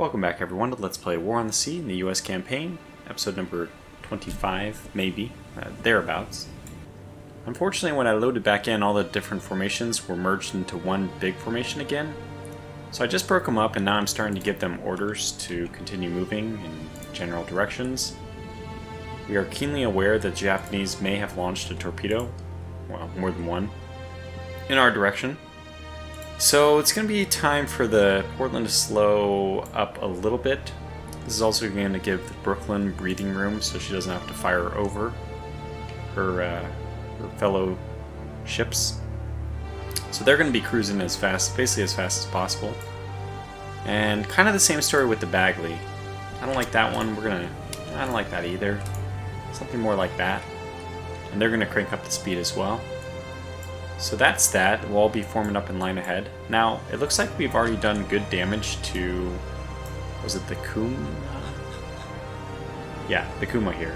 Welcome back everyone to Let's Play War on the Sea in the US campaign, episode number 25, maybe, thereabouts. Unfortunately, when I loaded back in, all the different formations were merged into one big formation again. So I just broke them up and now I'm starting to give them orders to continue moving in general directions. We are keenly aware that the Japanese may have launched a torpedo, well, more than one, in our direction. So it's going to be time for the Portland to slow up a little bit. This is also going to give the Brooklyn breathing room so she doesn't have to fire over her fellow ships. So they're going to be cruising as fast, basically as fast as possible. And kind of the same story with the Bagley. I don't like that one. I don't like that either. Something more like that. And they're going to crank up the speed as well. So that's that. We'll all be forming up in line ahead. Now, it looks like we've already done good damage to... was it the Kuma? Yeah, the Kuma here.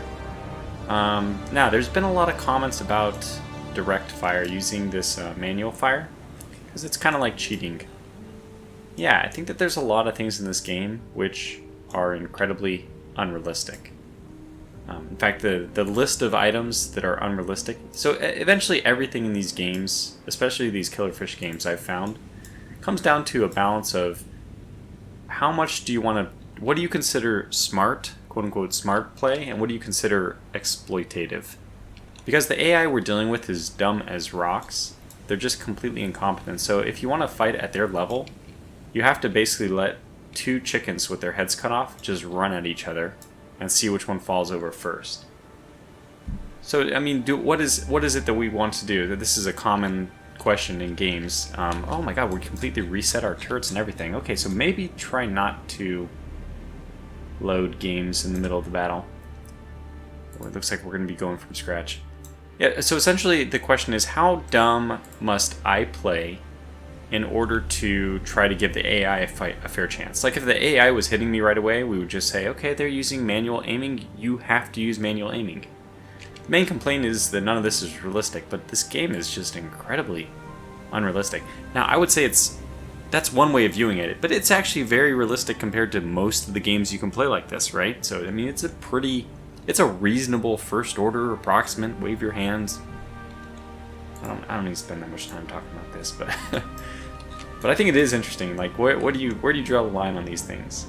Now, there's been a lot of comments about direct fire using this manual fire, because it's kind of like cheating. Yeah, I think that there's a lot of things in this game which are incredibly unrealistic. In fact, the list of items that are unrealistic... So eventually everything in these games, especially these Killerfish games I've found, comes down to a balance of how much do you want to... What do you consider smart, quote-unquote smart play, and what do you consider exploitative? Because the AI we're dealing with is dumb as rocks. They're just completely incompetent. So if you want to fight at their level, you have to basically let two chickens with their heads cut off just run at each other and see which one falls over first. So, I mean, what is it that we want to do? This is a common question in games. Oh my god, we completely reset our turrets and everything. Okay, so maybe try not to load games in the middle of the battle. Well, it looks like we're going to be going from scratch. Yeah, so essentially the question is, how dumb must I play in order to try to give the AI a fair chance? Like, if the AI was hitting me right away, we would just say, okay, they're using manual aiming, you have to use manual aiming. The main complaint is that none of this is realistic, but this game is just incredibly unrealistic. Now, I would say that's one way of viewing it, but it's actually very realistic compared to most of the games you can play like this, right? So, I mean, it's a reasonable first order, approximate, wave your hands. I don't need to spend that much time talking about this, but but I think it is interesting. Like, where do you draw the line on these things?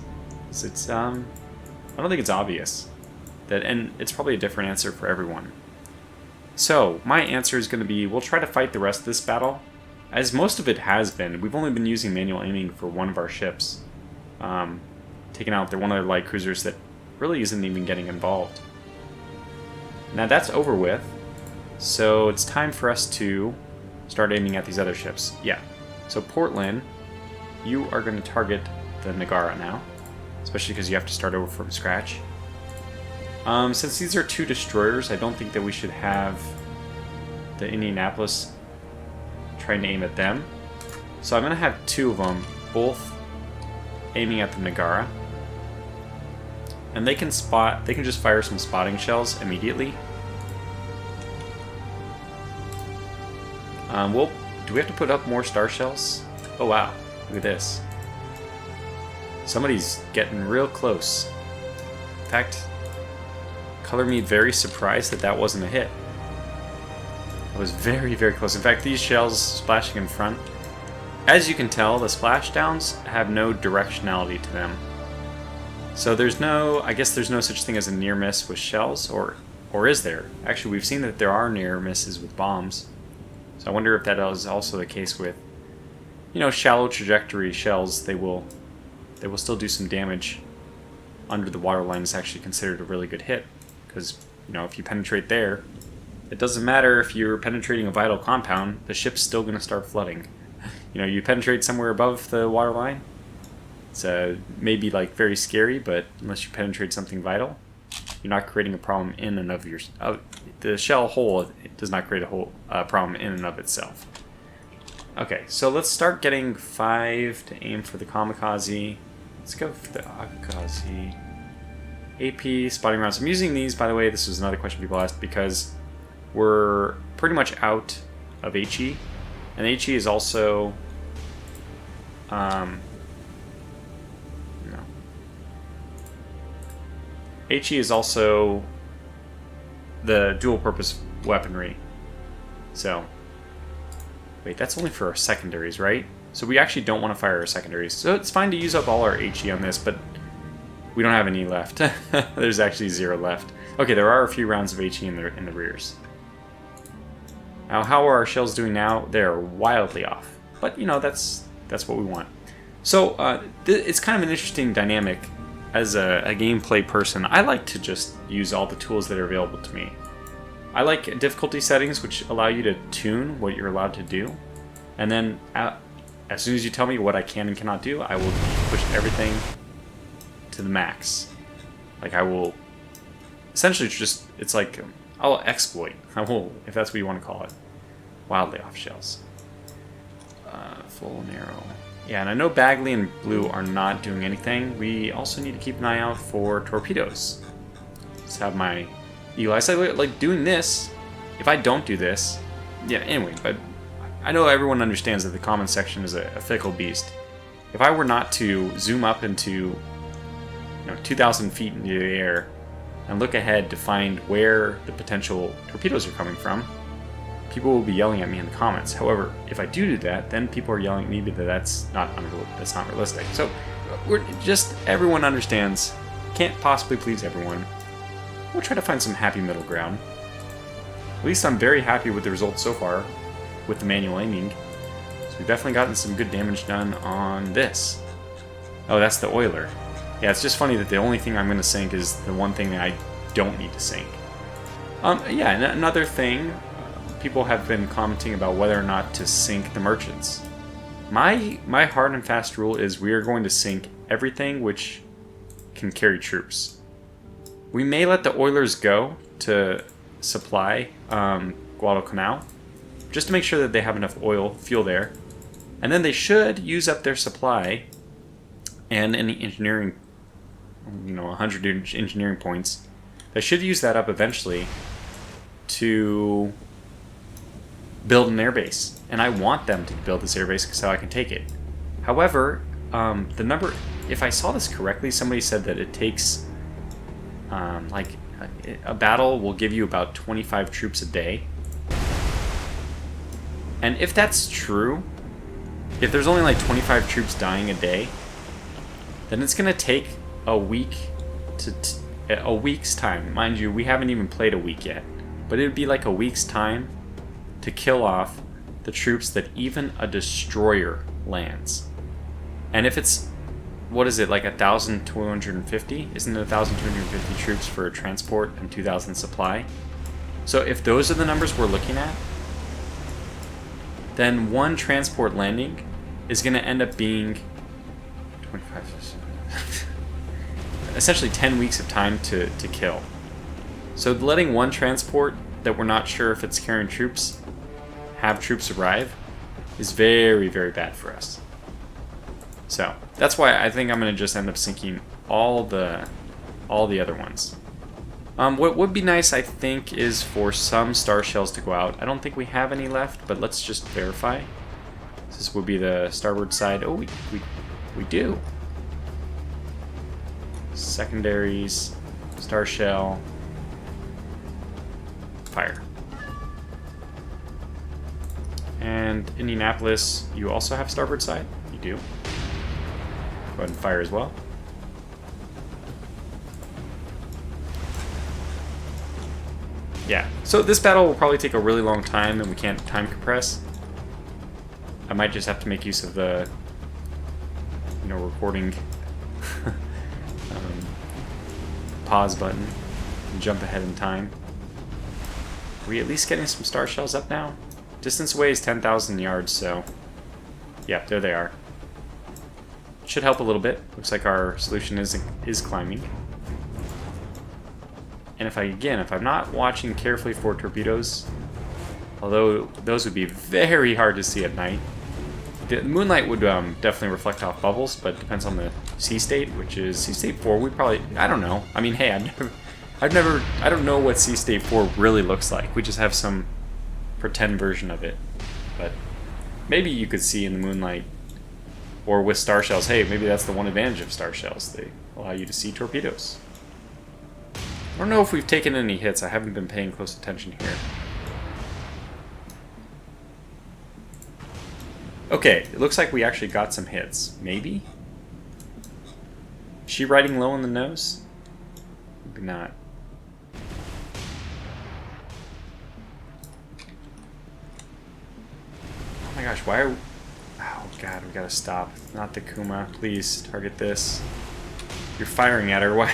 It's I don't think it's obvious that, and it's probably a different answer for everyone. So my answer is going to be, we'll try to fight the rest of this battle, as most of it has been. We've only been using manual aiming for one of our ships, taking out one of their light cruisers that really isn't even getting involved. Now that's over with. So it's time for us to start aiming at these other ships. Yeah. So Portland, you are going to target the Nagara now, especially because you have to start over from scratch. Since these are two destroyers, I don't think that we should have the Indianapolis trying to aim at them. So I'm going to have two of them, both aiming at the Nagara. And they can just fire some spotting shells immediately. Well, do we have to put up more star shells? Oh wow, look at this. Somebody's getting real close. In fact, color me very surprised that that wasn't a hit. I was very, very close. In fact, these shells splashing in front, as you can tell, the splashdowns have no directionality to them. So I guess there's no such thing as a near miss with shells, or is there? Actually, we've seen that there are near misses with bombs. So I wonder if that is also the case with, shallow trajectory shells. They will still do some damage under the waterline. Is actually considered a really good hit, because if you penetrate there, it doesn't matter if you're penetrating a vital compound, the ship's still going to start flooding. You penetrate somewhere above the waterline, it's maybe like very scary, but unless you penetrate something vital, you're not creating a problem in and of the shell hole. It does not create a problem in and of itself. Okay, so let's start getting 5 to aim for the kamikaze. Let's go for the kamikaze. AP spotting rounds. I'm using these, by the way. This was another question people asked, because we're pretty much out of HE, and HE is also HE is also the dual-purpose weaponry. So, wait, that's only for our secondaries, right? So we actually don't want to fire our secondaries. So it's fine to use up all our HE on this, but we don't have any left. There's actually 0 left. Okay, there are a few rounds of HE in the rears. Now, how are our shells doing now? They're wildly off. But, you know, that's what we want. So, it's kind of an interesting dynamic. As a gameplay person, I like to just use all the tools that are available to me. I like difficulty settings, which allow you to tune what you're allowed to do. And then, as soon as you tell me what I can and cannot do, I will push everything to the max. Like, I will... Essentially, it's like... I'll exploit. I will, if that's what you want to call it. Wildly off shells. Full narrow. Yeah, and I know Bagley and Blue are not doing anything. We also need to keep an eye out for torpedoes. Let's have my eagle eye. So, like, doing this, if I don't do this... Yeah, anyway, but I know everyone understands that the comment section is a fickle beast. If I were not to zoom up into 2,000 feet into the air and look ahead to find where the potential torpedoes are coming from, people will be yelling at me in the comments. However, if I do that, then people are yelling at me because that's not realistic. So, everyone understands. Can't possibly please everyone. We'll try to find some happy middle ground. At least I'm very happy with the results so far with the manual aiming. So we've definitely gotten some good damage done on this. Oh, that's the oiler. Yeah, it's just funny that the only thing I'm going to sink is the one thing that I don't need to sink. Yeah, and another thing, people have been commenting about whether or not to sink the merchants. My hard and fast rule is we are going to sink everything which can carry troops. We may let the oilers go to supply Guadalcanal, just to make sure that they have enough fuel there. And then they should use up their supply and any engineering, 100 engineering points. They should use that up eventually to build an airbase. And I want them to build this airbase because how I can take it. However, the number, if I saw this correctly, somebody said that it takes, a battle will give you about 25 troops a day. And if that's true, if there's only like 25 troops dying a day, then it's going to take a week a week's time. Mind you, we haven't even played a week yet. But it would be like a week's time to kill off the troops that even a destroyer lands. And if it's, what is it, like 1,250? Isn't it 1,250 troops for transport and 2,000 supply? So if those are the numbers we're looking at, then one transport landing is going to end up being 25, essentially 10 weeks of time to kill. So letting one transport that we're not sure if it's carrying troops have troops arrive is very, very bad for us. So that's why I think I'm going to just end up sinking all the other ones. What would be nice, I think, is for some star shells to go out. I don't think we have any left, but let's just verify. This would be the starboard side. Oh, we do. Secondaries, star shell, fire. And Indianapolis, you also have starboard side? You do. Go ahead and fire as well. Yeah, so this battle will probably take a really long time and we can't time compress. I might just have to make use of the, recording pause button and jump ahead in time. Are we at least getting some star shells up now? Distance away is 10,000 yards, so yeah, there they are. Should help a little bit. Looks like our solution is climbing. And if I'm not watching carefully for torpedoes, although those would be very hard to see at night. The moonlight would definitely reflect off bubbles, but it depends on the sea state, which is sea state 4. We probably, I don't know. I mean, hey, I don't know what sea state 4 really looks like. We just have some pretend version of it. But maybe you could see in the moonlight, or with star shells. Hey, maybe that's the one advantage of star shells. They allow you to see torpedoes. I don't know if we've taken any hits. I haven't been paying close attention here. Okay, it looks like we actually got some hits. Maybe? Is she riding low on the nose? Maybe not. Oh my gosh, why are... Oh god, we gotta stop. Not the Kuma. Please, target this. You're firing at her. Why?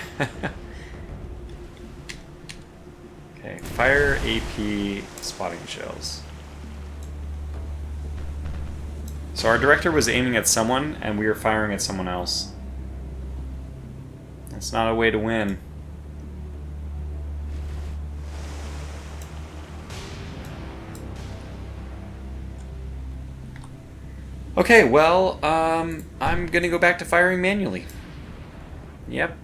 Okay, fire AP spotting shells. So our director was aiming at someone, and we were firing at someone else. That's not a way to win. Okay, well, I'm gonna go back to firing manually. Yep.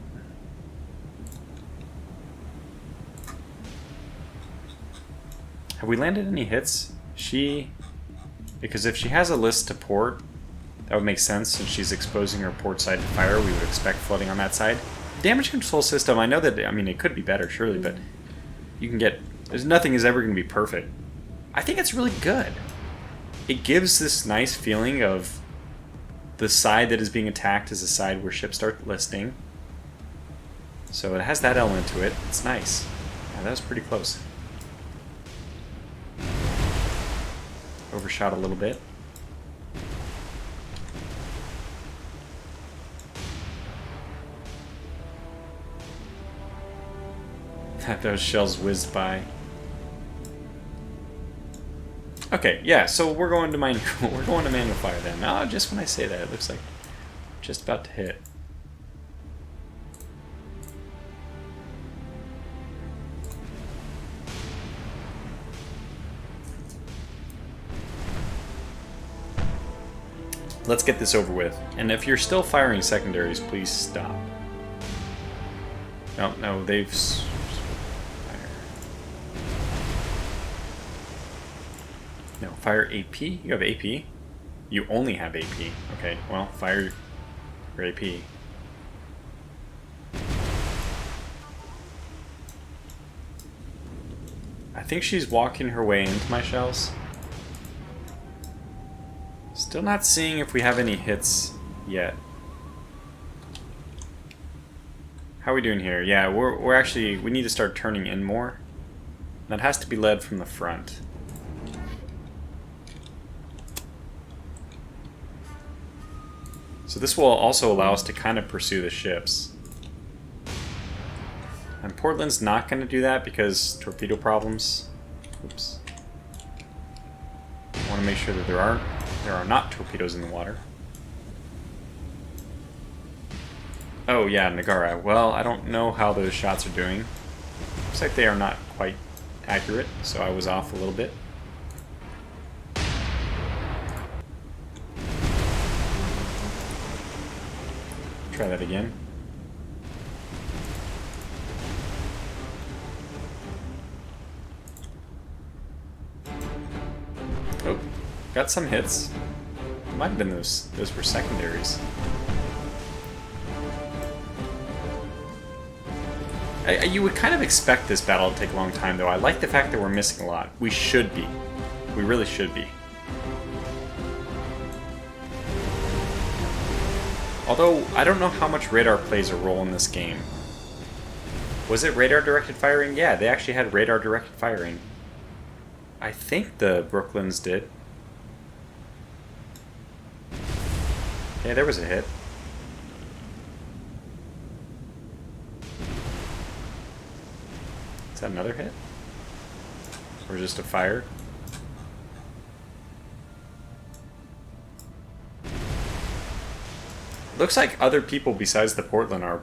Have we landed any hits? Because if she has a list to port, that would make sense since she's exposing her port side to fire. We would expect flooding on that side. Damage control system, I know that, I mean, it could be better, surely, but you can get, nothing is ever going to be perfect. I think it's really good. It gives this nice feeling of the side that is being attacked is the side where ships start listing. So it has that element to it. It's nice. Yeah, that was pretty close. Overshot a little bit. Those shells whizzed by. Okay, yeah, so we're going to manual fire then. Oh, just when I say that, it looks like just about to hit. Let's get this over with. And if you're still firing secondaries, please stop. No, no, they've... No, fire AP? You have AP? You only have AP. Okay, well, fire your AP. I think she's walking her way into my shells. Still not seeing if we have any hits yet. How are we doing here? Yeah, we're actually, we need to start turning in more. That has to be led from the front. So this will also allow us to kind of pursue the ships. And Portland's not going to do that because torpedo problems. Oops. I want to make sure that there are not torpedoes in the water. Oh yeah, Nagara. Well, I don't know how those shots are doing. Looks like they are not quite accurate, so I was off a little bit. Try that again. Oh, got some hits. Might have been those were secondaries. You would kind of expect this battle to take a long time, though. I like the fact that we're missing a lot. We should be. We really should be. Although, I don't know how much radar plays a role in this game. Was it radar-directed firing? Yeah, they actually had radar-directed firing. I think the Brooklyns did. Yeah, there was a hit. Is that another hit? Or just a fire? Looks like other people besides the Portland are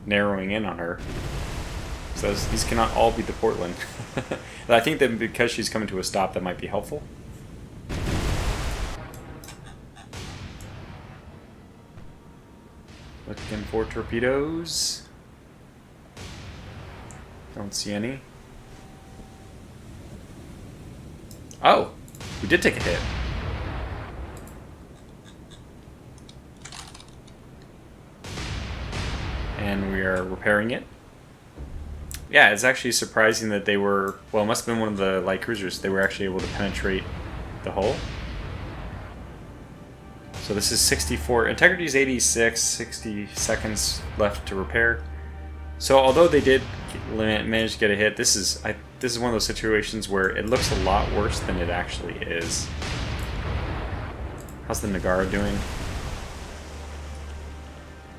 narrowing in on her. So these cannot all be the Portland. But I think that because she's coming to a stop, that might be helpful. Looking for torpedoes. Don't see any. Oh! We did take a hit. And we are repairing it. Yeah, it's actually surprising that they were... Well, it must have been one of the light cruisers. They were actually able to penetrate the hull. So this is 64. Integrity is 86. 60 seconds left to repair. So although they did manage to get a hit, this is one of those situations where it looks a lot worse than it actually is. How's the Nagara doing?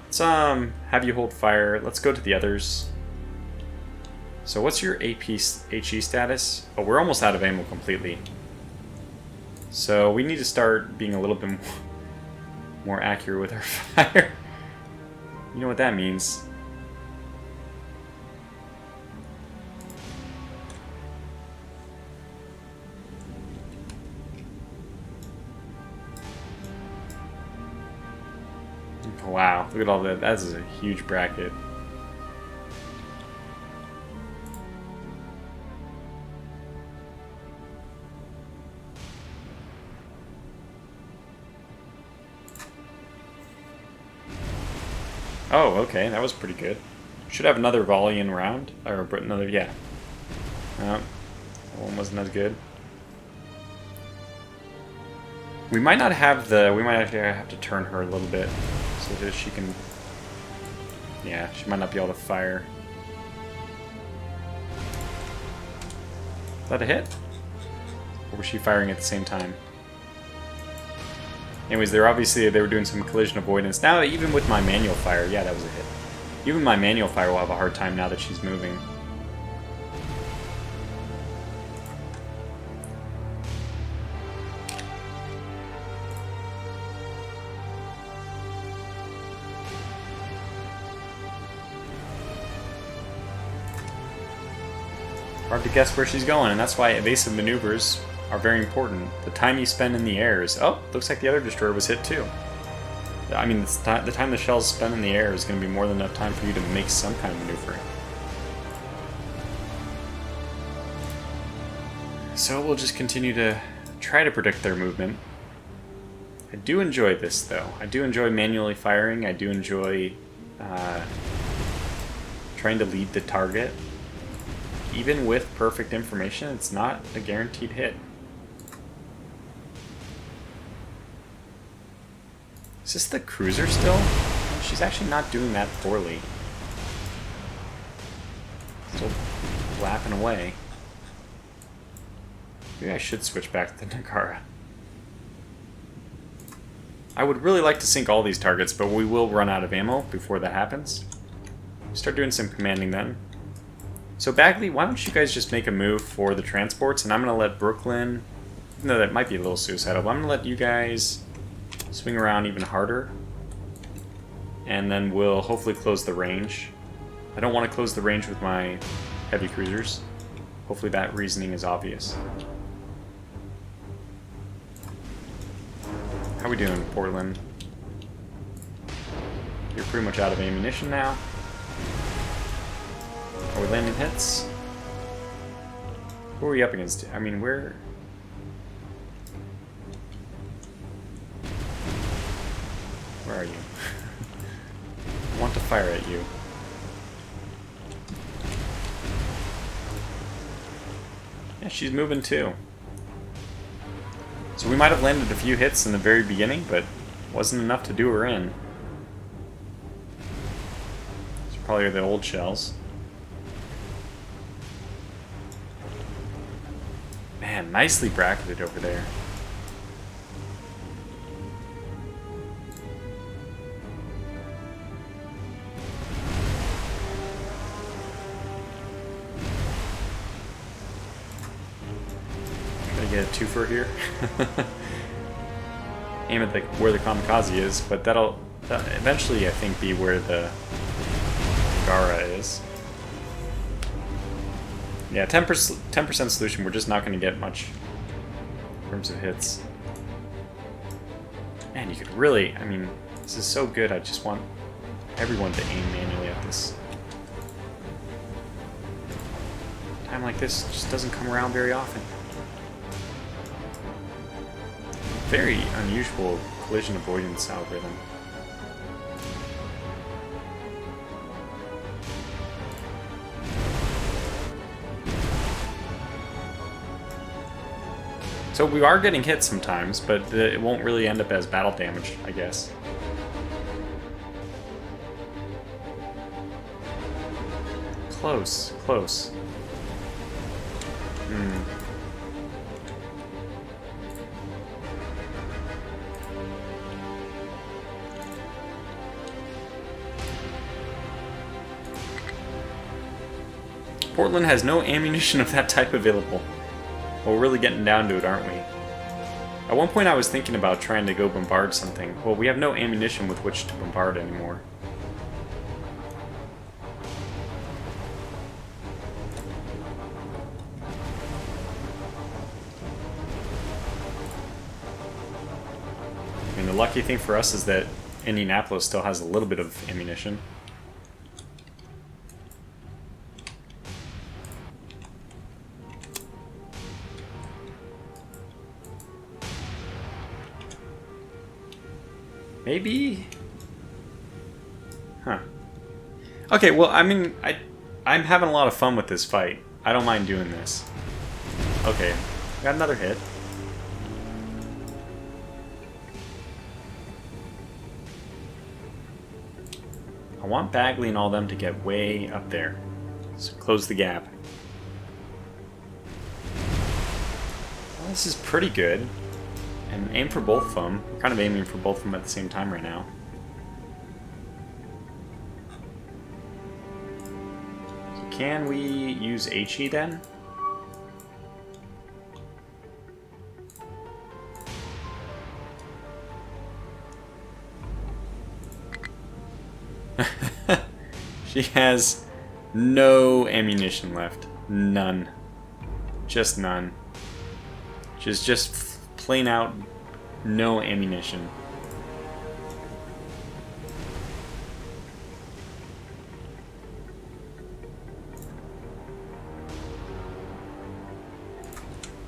Let's have you hold fire. Let's go to the others. So what's your AP HE status? Oh, we're almost out of ammo completely. So we need to start being a little bit more accurate with our fire. You know what that means. Wow, look at all that. That is a huge bracket. Oh, okay, that was pretty good. Should have another volley in round, or another, yeah. That one wasn't as good. We might not have the. We might actually have to turn her a little bit so that she can. Yeah, she might not be able to fire. Is that a hit? Or was she firing at the same time? Anyways, they were doing some collision avoidance. Now, even with my manual fire, yeah, that was a hit. Even my manual fire will have a hard time now that she's moving. Hard to guess where she's going, and that's why evasive maneuvers are very important. The time you spend in the air is... Oh, looks like the other destroyer was hit too. I mean, the time the shells spend in the air is going to be more than enough time for you to make some kind of maneuvering. So we'll just continue to try to predict their movement. I do enjoy this, though. I do enjoy manually firing. I do enjoy trying to lead the target. Even with perfect information, it's not a guaranteed hit. Is this the cruiser still? She's actually not doing that poorly. Still flapping away. Maybe I should switch back to the Nagara. I would really like to sink all these targets, but we will run out of ammo before that happens. Start doing some commanding then. So Bagley, why don't you guys just make a move for the transports, and I'm going to let Brooklyn... No, that might be a little suicidal, but I'm going to let you guys swing around even harder. And then we'll hopefully close the range. I don't want to close the range with my heavy cruisers. Hopefully that reasoning is obvious. How we doing, Portland? You're pretty much out of ammunition now. Are we landing hits? Who are we up against? I mean, where are you? I want to fire at you. Yeah, she's moving too. So we might have landed a few hits in the very beginning, but wasn't enough to do her in. It's probably the old shells. Man, nicely bracketed over there. Gonna get a twofer here. Aim at where the kamikaze is, but that'll eventually, I think, be where the Nagara is. Yeah, 10% solution, we're just not going to get much in terms of hits. Man, you could really, I mean, this is so good, I just want everyone to aim manually at this. Time like this just doesn't come around very often. Very unusual collision avoidance algorithm. So we are getting hit sometimes, but it won't really end up as battle damage, I guess. Close, close. Portland has no ammunition of that type available. Well, we're really getting down to it, aren't we? At one point I was thinking about trying to go bombard something. Well, we have no ammunition with which to bombard anymore. I mean, the lucky thing for us is that Indianapolis still has a little bit of ammunition. Maybe? Huh. Okay, well, I mean, I'm having a lot of fun with this fight. I don't mind doing this. Okay, got another hit. I want Bagley and all them to get way up there. So close the gap. Well, this is pretty good. And aim for both of them. We're kind of aiming for both of them at the same time right now. So can we use HE then? She has no ammunition left. None. Just none. She's just plain out no ammunition.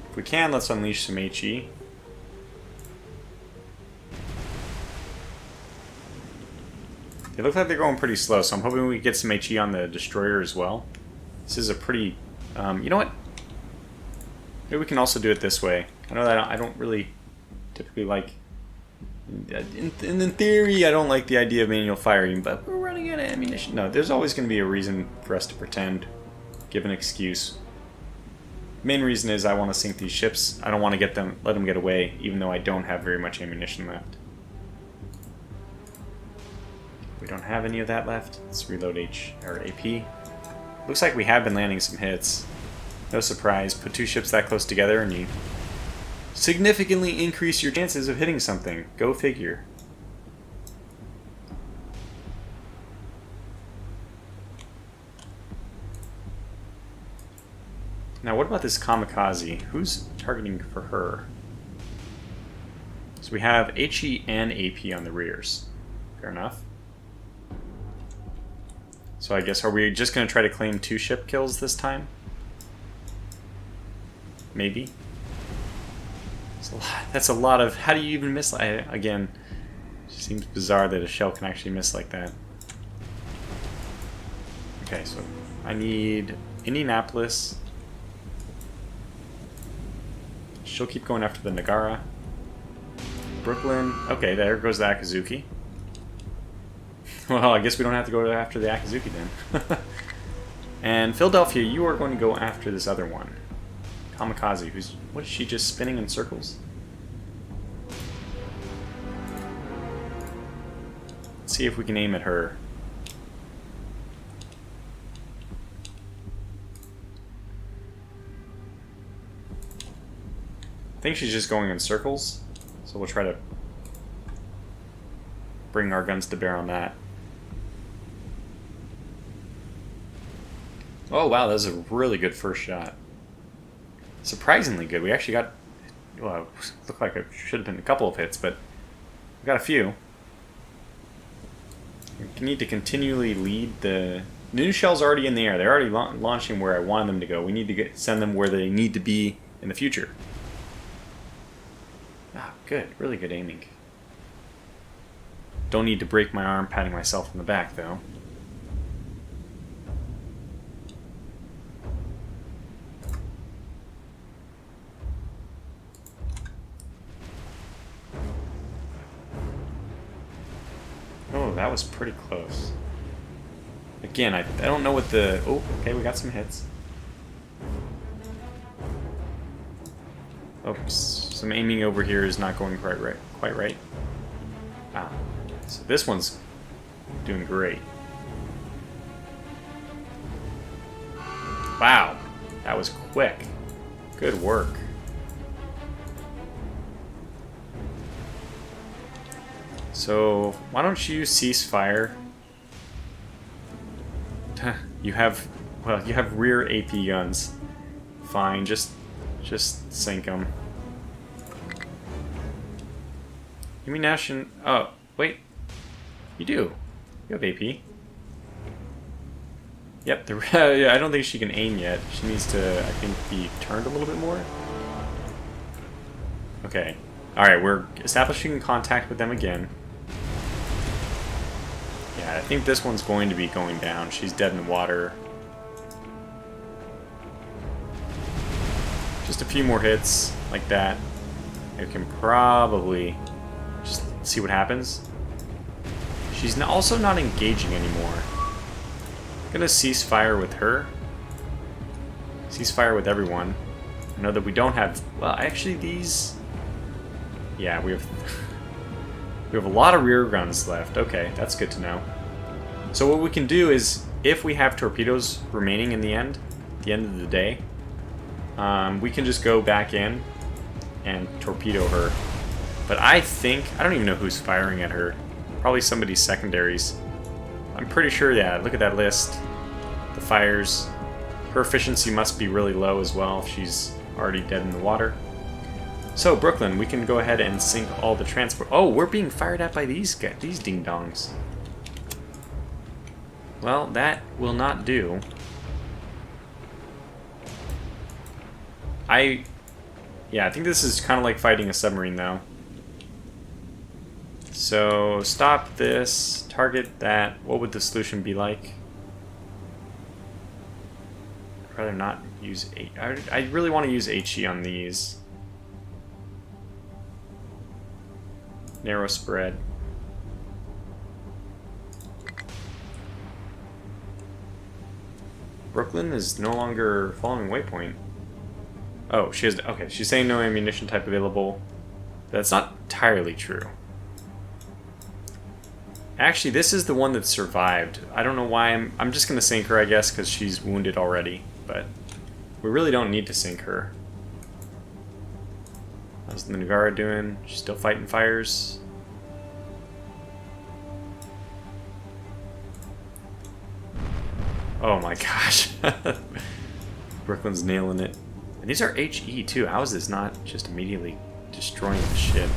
If we can, let's unleash some HE. They look like they're going pretty slow, so I'm hoping we get some HE on the destroyer as well. This is a pretty... you know what? Maybe we can also do it this way. I know that I don't really typically like... In theory, I don't like the idea of manual firing, but we're running out of ammunition. No, there's always going to be a reason for us to pretend. Give an excuse. Main reason is I want to sink these ships. I don't want to let them get away, even though I don't have very much ammunition left. We don't have any of that left. Let's reload AP. Looks like we have been landing some hits. No surprise. Put two ships that close together and you significantly increase your chances of hitting something. Go figure. Now what about this kamikaze? Who's targeting for her? So we have HE and AP on the rears. Fair enough. So I guess, are we just going to try to claim 2 ship kills this time? Maybe. That's a lot of... How do you even miss... Again, it seems bizarre that a shell can actually miss like that. Okay, so I need Indianapolis. She'll keep going after the Nagara. Brooklyn. Okay, there goes the Akazuki. Well, I guess we don't have to go after the Akazuki then. And Philadelphia, you are going to go after this other one. Kamikaze, who's... What is she, just spinning in circles? Let's see if we can aim at her. I think she's just going in circles, so we'll try to bring our guns to bear on that. Oh wow, that was a really good first shot. Surprisingly good. We actually got... Well, it looked like it should have been a couple of hits, but we got a few. We need to continually lead the... New shell's already in the air. They're already launching where I wanted them to go. We need to send them where they need to be in the future. Ah, good. Really good aiming. Don't need to break my arm patting myself on the back, though. that was pretty close. Again, I don't know what the... Oh, okay, we got some hits. Oops, some aiming over here is not going quite right. Ah, so this one's doing great. Wow, that was quick. Good work. So, why don't you cease fire? You have rear AP guns. Fine, just sink them. Ammunition. Oh, wait. You do. You have AP. Yep. Yeah, I don't think she can aim yet. She needs to, I think, be turned a little bit more. Okay. All right, we're establishing contact with them again. Yeah, I think this one's going to be going down. She's dead in the water. Just a few more hits like that. We can probably just see what happens. She's also not engaging anymore. I'm gonna cease fire with her. Cease fire with everyone. I know that we don't have... Well, actually these... Yeah, we have a lot of rear guns left. Okay, that's good to know. So what we can do is, if we have torpedoes remaining in the end of the day, we can just go back in and torpedo her. But I don't even know who's firing at her. Probably somebody's secondaries. I'm pretty sure, yeah, look at that list. The fires. Her efficiency must be really low as well if she's already dead in the water. So, Brooklyn, we can go ahead and sink all the transport. Oh, we're being fired at by these ding-dongs. Well, that will not do. Yeah, I think this is kind of like fighting a submarine, though. So, stop this, target that. What would the solution be like? I'd rather not use... I really want to use HE on these. Narrow spread. Brooklyn is no longer following waypoint. Oh, she has... Okay, she's saying no ammunition type available. That's not entirely true. Actually, this is the one that survived. I don't know why I'm just going to sink her, I guess, because she's wounded already. But we really don't need to sink her. How's the Nagara doing? She's still fighting fires. Oh my gosh. Brooklyn's nailing it. And these are HE too. How is this not just immediately destroying the ship?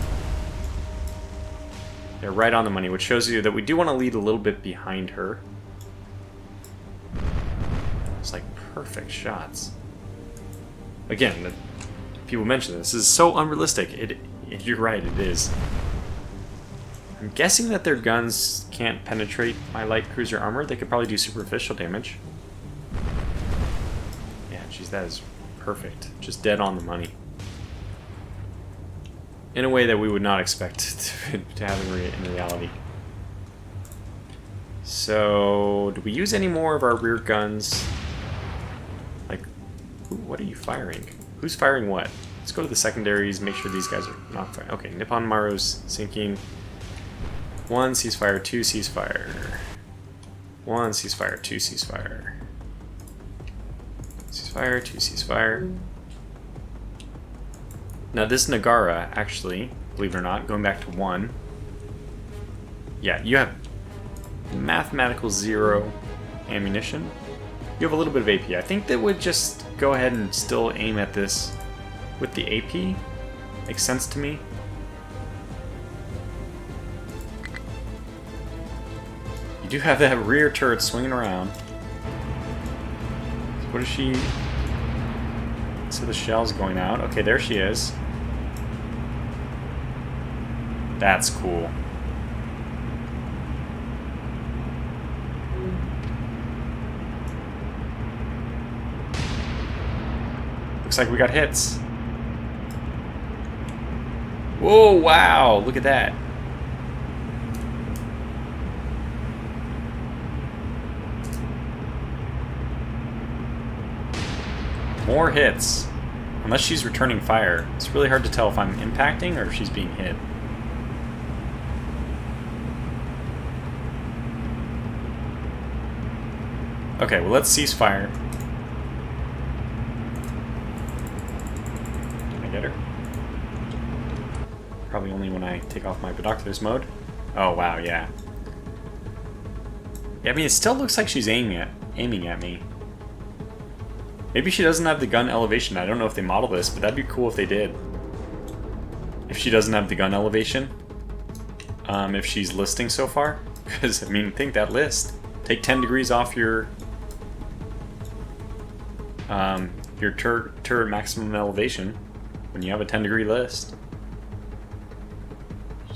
They're right on the money, which shows you that we do want to lead a little bit behind her. It's like perfect shots. Again, people mention this is so unrealistic. You're right, it is. I'm guessing that their guns can't penetrate my light cruiser armor. They could probably do superficial damage. Yeah, geez, that is perfect. Just dead on the money. In a way that we would not expect to have in reality. So, do we use any more of our rear guns? Like, what are you firing? Who's firing what? Let's go to the secondaries, make sure these guys are not firing. Okay, Nippon Maru's sinking. 1 ceasefire, 2 ceasefire. 1 ceasefire, 2 ceasefire. Ceasefire, 2 ceasefire. Now this Nagara, actually, believe it or not, going back to 1. Yeah, you have mathematical 0 ammunition. You have a little bit of AP. I think that would just go ahead and still aim at this with the AP. Makes sense to me. You do have that rear turret swinging around. So what is she... So the shell's going out. Okay, there she is. That's cool. Looks like we got hits. Whoa, wow, look at that. More hits. Unless she's returning fire. It's really hard to tell if I'm impacting or if she's being hit. Okay, well, let's cease fire. Can I get her? Probably only when I take off my binoculars mode. Oh, wow, yeah. Yeah, I mean, it still looks like she's aiming at me. Maybe she doesn't have the gun elevation. I don't know if they model this, but that'd be cool if they did. If she doesn't have the gun elevation. If she's listing so far. Because, I mean, think that list. Take 10 degrees off your turret maximum elevation when you have a 10-degree list.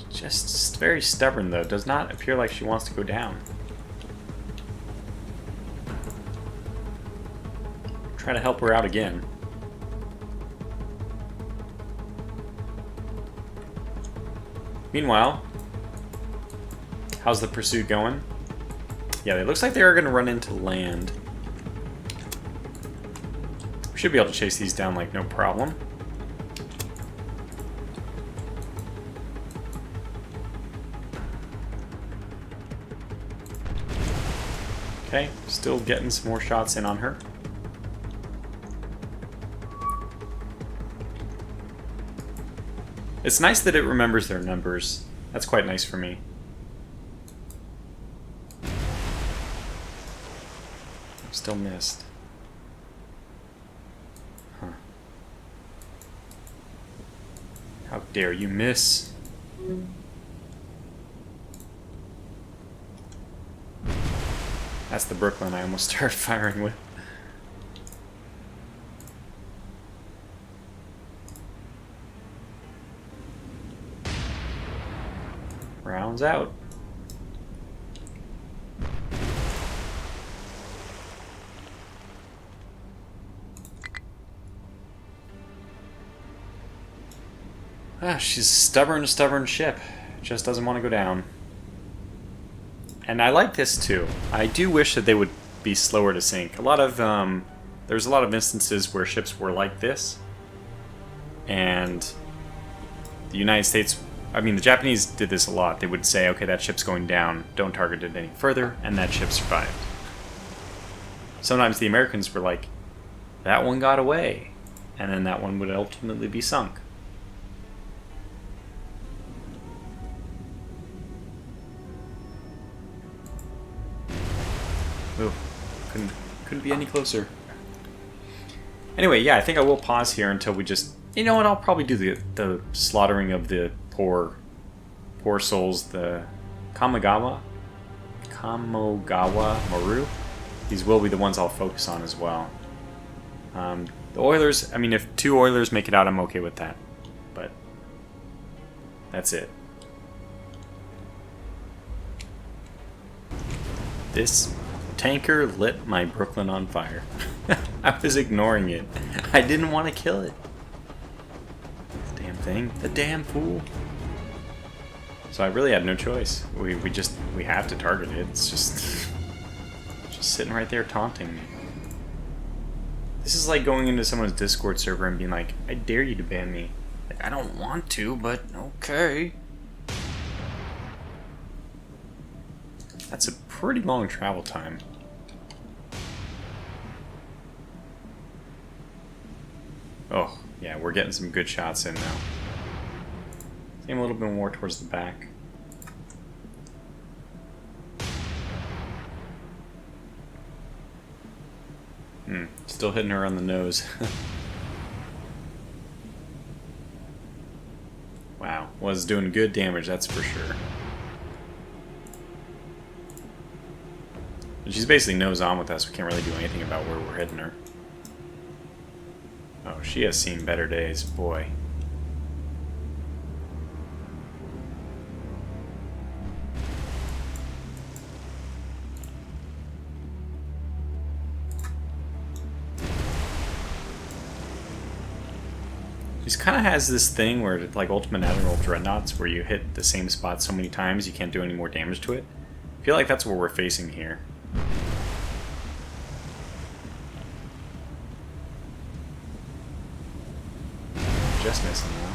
Just very stubborn, though. Does not appear like she wants to go down. Try to help her out again. Meanwhile, how's the pursuit going? Yeah, it looks like they are going to run into land. We should be able to chase these down like no problem. Okay, still getting some more shots in on her. It's nice that it remembers their numbers. That's quite nice for me. Still missed. Huh. How dare you miss? That's the Brooklyn I almost started firing with. Rounds out. Ah, she's a stubborn ship. Just doesn't want to go down. And I like this too. I do wish that they would be slower to sink. A lot of there's a lot of instances where ships were like this, and the United States. I mean, the Japanese did this a lot. They would say, okay, that ship's going down, don't target it any further, and that ship survived. Sometimes the Americans were like, that one got away, and then that one would ultimately be sunk. Ooh, couldn't be any closer. Anyway, yeah, I think I will pause here until we just... You know what, I'll probably do the slaughtering of the poor souls, the Kamogawa Maru. These will be the ones I'll focus on as well. The Oilers, I mean, if 2 Oilers make it out, I'm okay with that. But that's it. This tanker lit my Brooklyn on fire. I was ignoring it. I didn't want to kill it. Damn thing. The damn fool. So I really had no choice. We have to target it. It's just sitting right there taunting me. This is like going into someone's Discord server and being like, I dare you to ban me. Like, I don't want to, but okay. That's a pretty long travel time. Oh, yeah, we're getting some good shots in now. Aim a little bit more towards the back. Still hitting her on the nose. Wow, was doing good damage, that's for sure. And she's basically nose on with us. We can't really do anything about where we're hitting her. Oh, she has seen better days, boy. She kind of has this thing where, like Ultimate Admiral Dreadnoughts, where you hit the same spot so many times you can't do any more damage to it. I feel like that's what we're facing here. just missing though.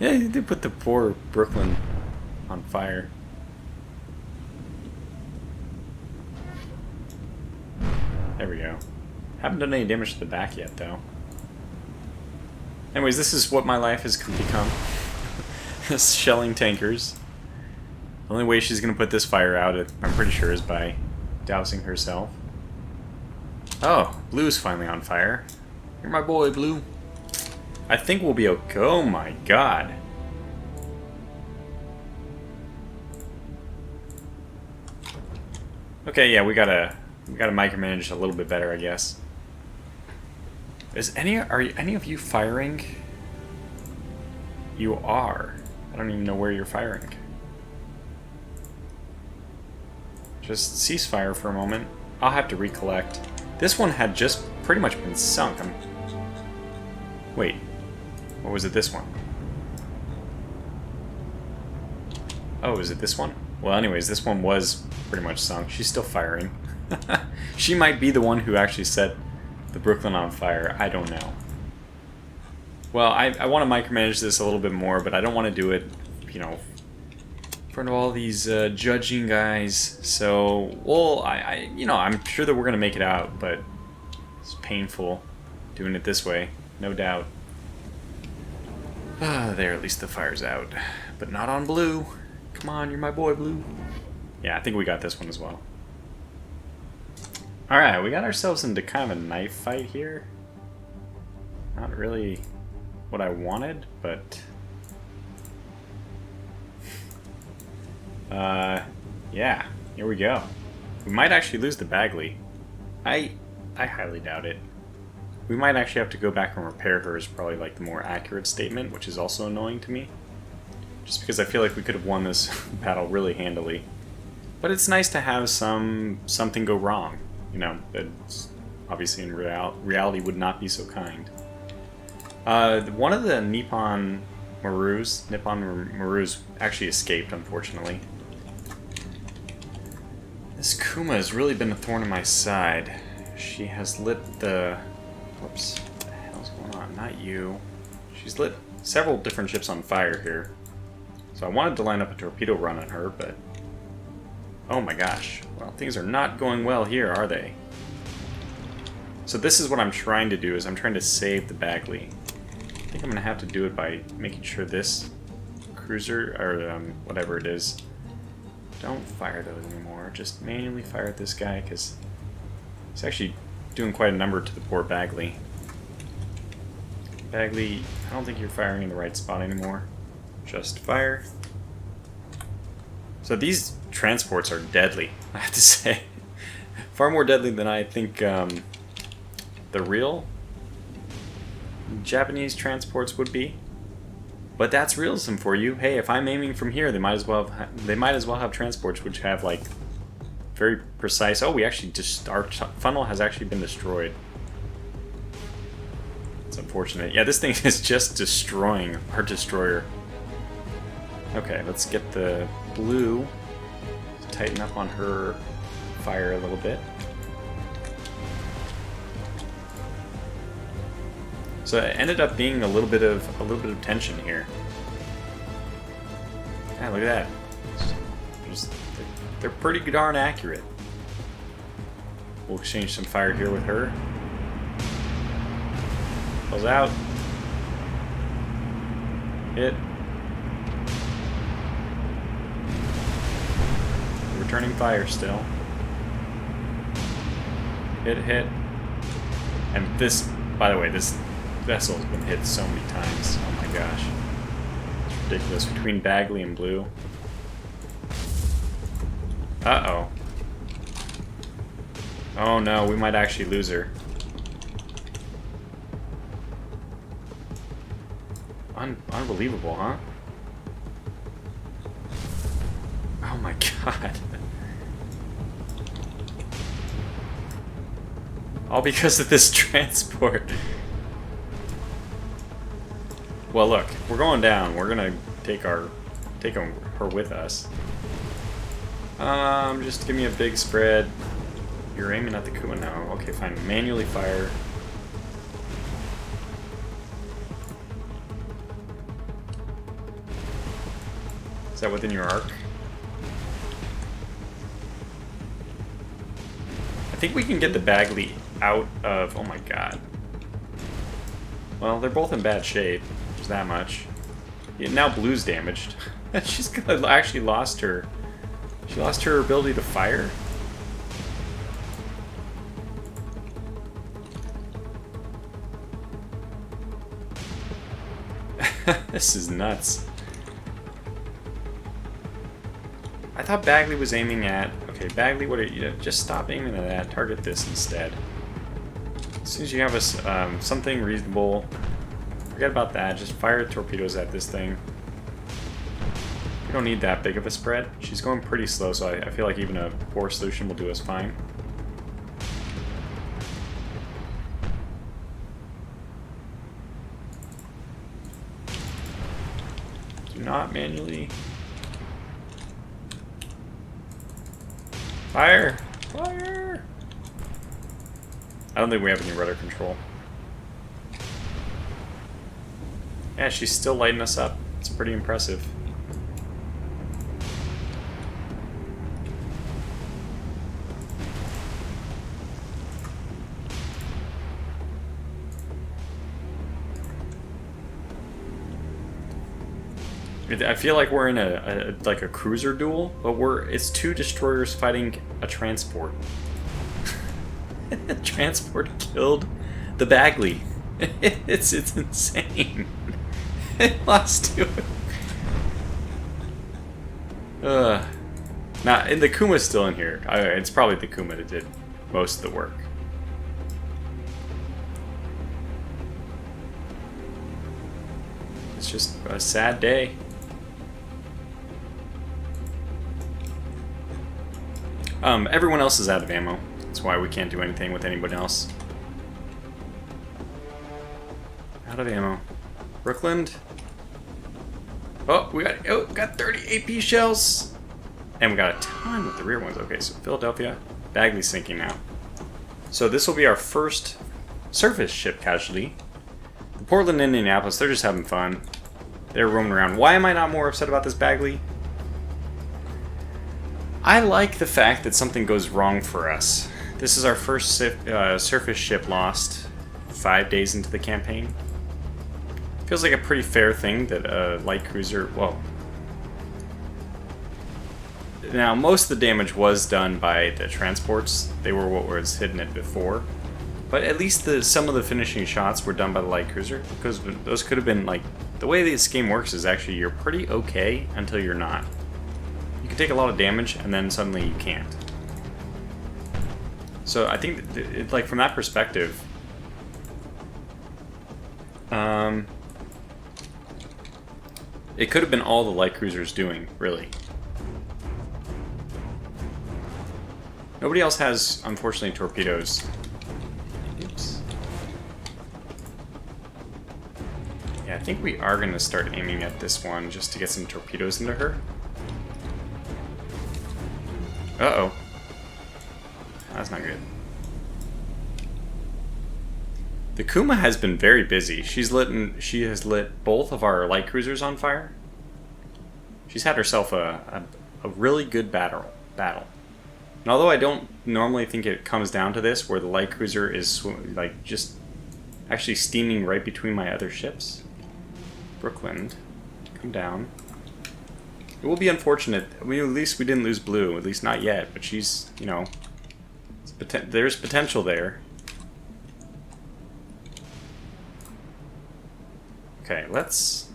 Yeah, you did put the poor Brooklyn on fire. There we go. Haven't done any damage to the back yet, though. Anyways, this is what my life has become. Shelling tankers. The only way she's going to put this fire out, I'm pretty sure, is by dousing herself. Oh, Blue's finally on fire. You're my boy, Blue. I think we'll be okay. Oh my god. Okay, yeah, we gotta micromanage a little bit better, I guess. Are any of you firing? You are. I don't even know where you're firing. Just ceasefire for a moment. I'll have to recollect. This one had just pretty much been sunk. Wait. Or was it this one? Oh, is it this one? Well, anyways, this one was pretty much sunk. She's still firing. She might be the one who actually set the Brooklyn on fire. I don't know. Well, I want to micromanage this a little bit more, but I don't want to do it, you know, in front of all these judging guys. So, well, you know, I'm sure that we're gonna make it out, but it's painful doing it this way, no doubt. There, at least the fire's out, but not on Blue. Come on, you're my boy, Blue. Yeah, I think we got this one as well. Alright, we got ourselves into kind of a knife fight here. Not really what I wanted, but... yeah, here we go. We might actually lose the Bagley. I highly doubt it. We might actually have to go back and repair her is probably like the more accurate statement, which is also annoying to me. Just because I feel like we could have won this battle really handily. But it's nice to have something go wrong. You know, that's obviously in reality would not be so kind. One of the Nippon Marus actually escaped, unfortunately. This Kuma has really been a thorn in my side. She has lit the... Whoops, what the hell's going on? Not you. She's lit several different ships on fire here. So I wanted to line up a torpedo run on her, but... Oh my gosh. Well, things are not going well here, are they? So this is what I'm trying to do, is I'm trying to save the Bagley. I think I'm going to have to do it by making sure this cruiser, or whatever it is, don't fire those anymore. Just manually fire at this guy, because he's actually doing quite a number to the poor Bagley. Bagley, I don't think you're firing in the right spot anymore. Just fire. So these transports are deadly, I have to say. Far more deadly than I think the real Japanese transports would be. But that's realism for you. Hey, if I'm aiming from here, they might as well have transports which have like very precise. Oh, we actually just our funnel has actually been destroyed. It's unfortunate. Yeah, this thing is just destroying our destroyer. Okay, let's get the Blue to tighten up on her fire a little bit. So it ended up being a little bit of tension here. Yeah, look at that. They're pretty darn accurate. We'll exchange some fire here with her. Pulls out. Hit. Returning fire still. Hit. And this, by the way, this vessel has been hit so many times. Oh my gosh. It's ridiculous. Between Bagley and Blue. Uh-oh. Oh no, we might actually lose her. Unbelievable, huh? Oh my god. All because of this transport. Well, look, we're going down. We're gonna take her with us. Just give me a big spread. You're aiming at the Kuma now. Okay, fine. Manually fire. Is that within your arc? I think we can get the Bagley out of... Oh my god. Well, they're both in bad shape. There's that much. Yeah, now Blue's damaged. She's actually lost her... She lost her ability to fire? This is nuts. I thought Bagley was aiming at... Okay, Bagley, what are you... Just stop aiming at that. Target this instead. As soon as you have a, something reasonable, forget about that. Just fire torpedoes at this thing. We don't need that big of a spread. She's going pretty slow, so I feel like even a poor solution will do us fine. Do not manually... Fire! Fire! I don't think we have any rudder control. Yeah, she's still lighting us up. It's pretty impressive. I feel like we're in like a cruiser duel, but it's two destroyers fighting a transport. The transport killed the Bagley. It's insane. It lost to it. Now, and the Kuma's still in here. It's probably the Kuma that did most of the work. It's just a sad day. Everyone else is out of ammo. That's why we can't do anything with anybody else. Out of ammo. Brooklyn. Oh, we got 30 AP shells. And we got a ton with the rear ones. Okay, so Philadelphia. Bagley's sinking now. So this will be our first surface ship casualty. The Portland and Indianapolis, they're just having fun. They're roaming around. Why am I not more upset about this Bagley? I like the fact that something goes wrong for us. This is our first surface ship lost 5 days into the campaign. Feels like a pretty fair thing that a light cruiser... Whoa. Now, most of the damage was done by the transports. They were what was hitting it before. But at least some of the finishing shots were done by the light cruiser. Because those could have been, like... The way this game works is actually you're pretty okay until you're not. You can take a lot of damage, and then suddenly you can't. So I think, like, from that perspective... it could have been all the light cruisers doing, really. Nobody else has, unfortunately, torpedoes. Oops. Yeah, I think we are going to start aiming at this one just to get some torpedoes into her. Uh-oh. That's not good. The Kuma has been very busy. She has lit both of our light cruisers on fire. She's had herself a really good battle. And although I don't normally think it comes down to this, where the light cruiser is like just actually steaming right between my other ships. Brooklyn, come down. It will be unfortunate. I mean, at least we didn't lose Blue. At least not yet. But she's, you know, there's potential there. Okay, let's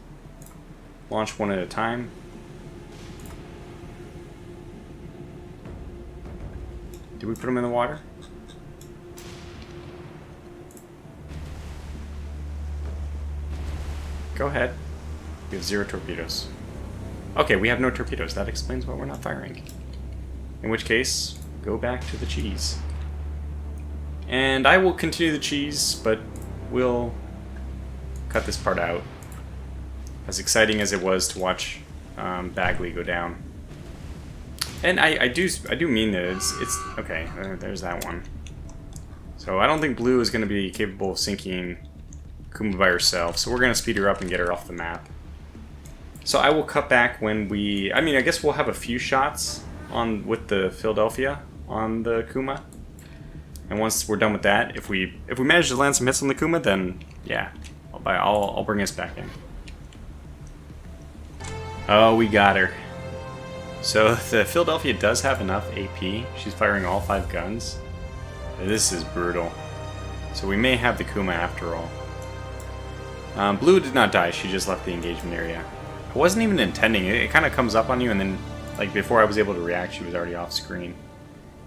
launch one at a time. Did we put them in the water? Go ahead. We have 0 torpedoes. Okay, we have no torpedoes. That explains why we're not firing. In which case, go back to the cheese. And I will continue the cheese, but we'll cut this part out. As exciting as it was to watch Bagley go down. And I do mean that it's okay. There's that one. So I don't think blue is going to be capable of sinking Kuma by herself. So we're going to speed her up and get her off the map. So I will cut back when we. I mean, I guess we'll have a few shots on with the Philadelphia on the Kuma. And once we're done with that, if we manage to land some hits on the Kuma, then yeah, I'll bring us back in. Oh, we got her. So the Philadelphia does have enough AP. She's firing all 5 guns. This is brutal. So we may have the Kuma after all. Blue did not die. She just left the engagement area. I wasn't even intending it. It kind of comes up on you, and then, like, before I was able to react, she was already off screen.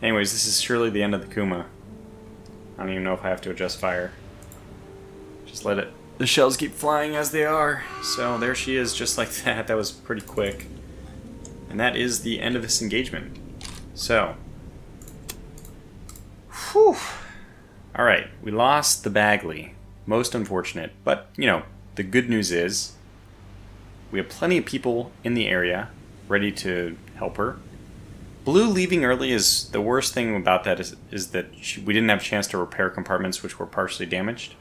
Anyways, this is surely the end of the Kuma. I don't even know if I have to adjust fire. Just let it. The shells keep flying as they are. So there she is, just like that. That was pretty quick. And that is the end of this engagement. So. Whew. Alright, we lost the Bagley. Most unfortunate. But, you know, the good news is we have plenty of people in the area ready to help her. Blue leaving early is the worst thing about that is that we didn't have a chance to repair compartments which were partially damaged.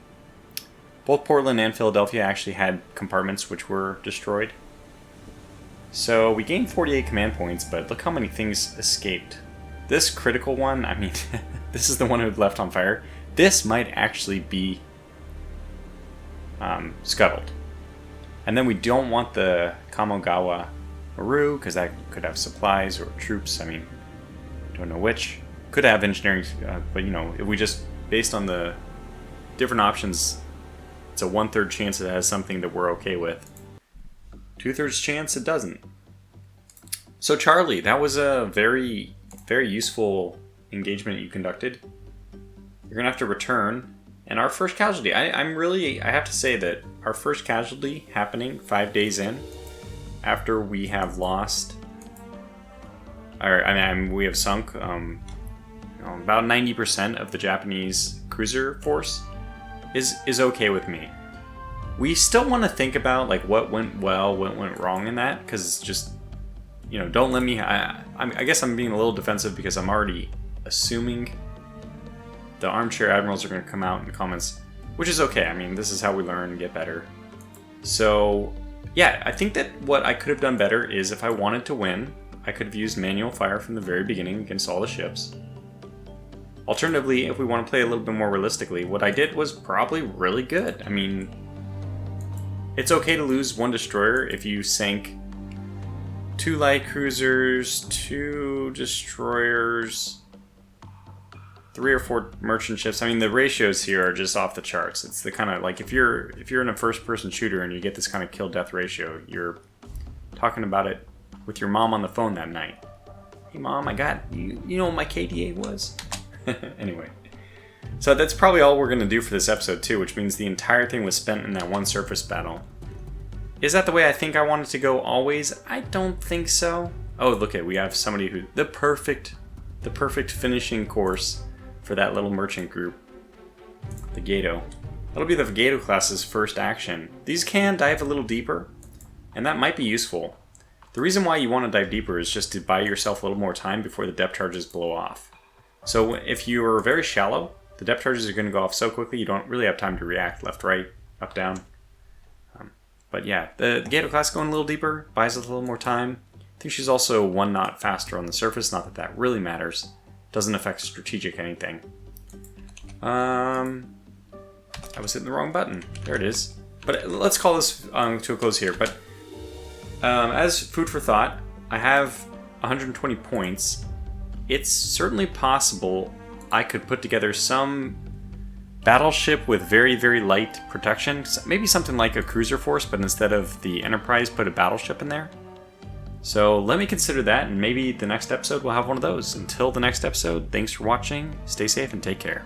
Both Portland and Philadelphia actually had compartments which were destroyed. So we gained 48 command points, but look how many things escaped. This critical one, I mean, this is the one who left on fire. This might actually be scuttled. And then we don't want the Kamogawa Maru, because that could have supplies or troops. I mean, don't know which. Could have engineering, but you know, if we just, based on the different options, it's a 1/3 chance it has something that we're okay with. 2/3 chance it doesn't. So Charlie, that was a very, very useful engagement you conducted. You're gonna have to return. And our first casualty, I have to say that our first casualty happening 5 days in, after we have lost, we have sunk about 90% of the Japanese cruiser force, is okay with me. We still want to think about like what went well, what went wrong in that, because just, you know, don't let me. I guess I'm being a little defensive because I'm already assuming the armchair admirals are going to come out in the comments, which is okay. I mean, this is how we learn and get better. So, yeah, I think that what I could have done better is if I wanted to win, I could have used manual fire from the very beginning against all the ships. Alternatively, if we want to play a little bit more realistically, what I did was probably really good. I mean, it's okay to lose 1 destroyer if you sank 2 light cruisers, 2 destroyers, 3 or 4 merchant ships. I mean, the ratios here are just off the charts. It's the kind of, like, if you're in a first-person shooter and you get this kind of kill-death ratio, you're talking about it with your mom on the phone that night. Hey, Mom, I got, you know what my KDA was? Anyway. So that's probably all we're going to do for this episode, too, which means the entire thing was spent in that one surface battle. Is that the way I think I want it to go always? I don't think so. Oh, look at, we have somebody who, the perfect finishing course for that little merchant group, the Gato. That'll be the Gato class's first action. These can dive a little deeper, and that might be useful. The reason why you want to dive deeper is just to buy yourself a little more time before the depth charges blow off. So if you're very shallow, the depth charges are going to go off so quickly you don't really have time to react left, right, up, down. But yeah, the Gato class going a little deeper, buys us a little more time. I think she's also 1 knot faster on the surface, not that that really matters. Doesn't affect strategic anything. I was hitting the wrong button. There it is. But let's call this to a close here. But as food for thought, I have 120 points. It's certainly possible I could put together some battleship with very, very light protection. Maybe something like a cruiser force, but instead of the Enterprise, put a battleship in there. So let me consider that, and maybe the next episode we'll have one of those. Until the next episode, thanks for watching, stay safe, and take care.